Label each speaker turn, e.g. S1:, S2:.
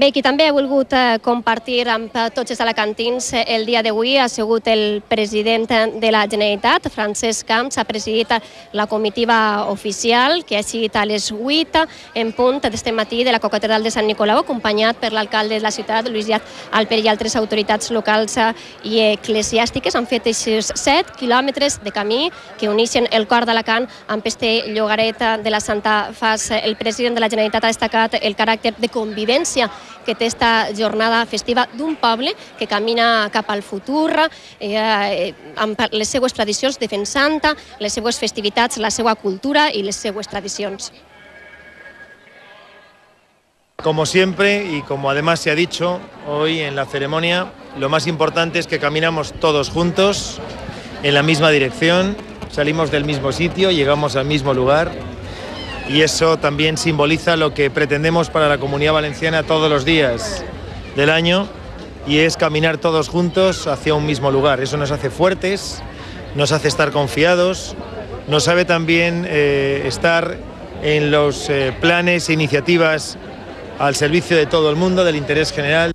S1: Bé, qui també ha volgut compartir amb tots els alacantins el dia d'avui ha sigut el president de la Generalitat, Francesc Camps. Ha presidit la comitiva oficial, que ha sigut a les 8 en punt d'este matí de la Cocatedral de Sant Nicolau, acompanyat per l'alcalde de la ciutat, Lluís Llach Alper, i altres autoritats locals i eclesiàstiques. Han fet aquests 7 quilòmetres de camí que uneixen el cor d'Alacant amb este llogaret de la Santa Faç. El president de la Generalitat ha destacat el caràcter de convivència que té esta jornada festiva d'un poble que camina cap al futur amb les seues tradicions, defensant les seues festivitats, la seva cultura y les seues tradicions.
S2: Como siempre y como además se ha dicho hoy en la ceremonia, lo más importante es que caminamos todos juntos en la misma dirección, salimos del mismo sitio, llegamos al mismo lugar. Y eso también simboliza lo que pretendemos para la Comunidad Valenciana todos los días del año, y es caminar todos juntos hacia un mismo lugar. Eso nos hace fuertes, nos hace estar confiados, nos sabe también estar en los planes e iniciativas al servicio de todo el mundo, del interés general.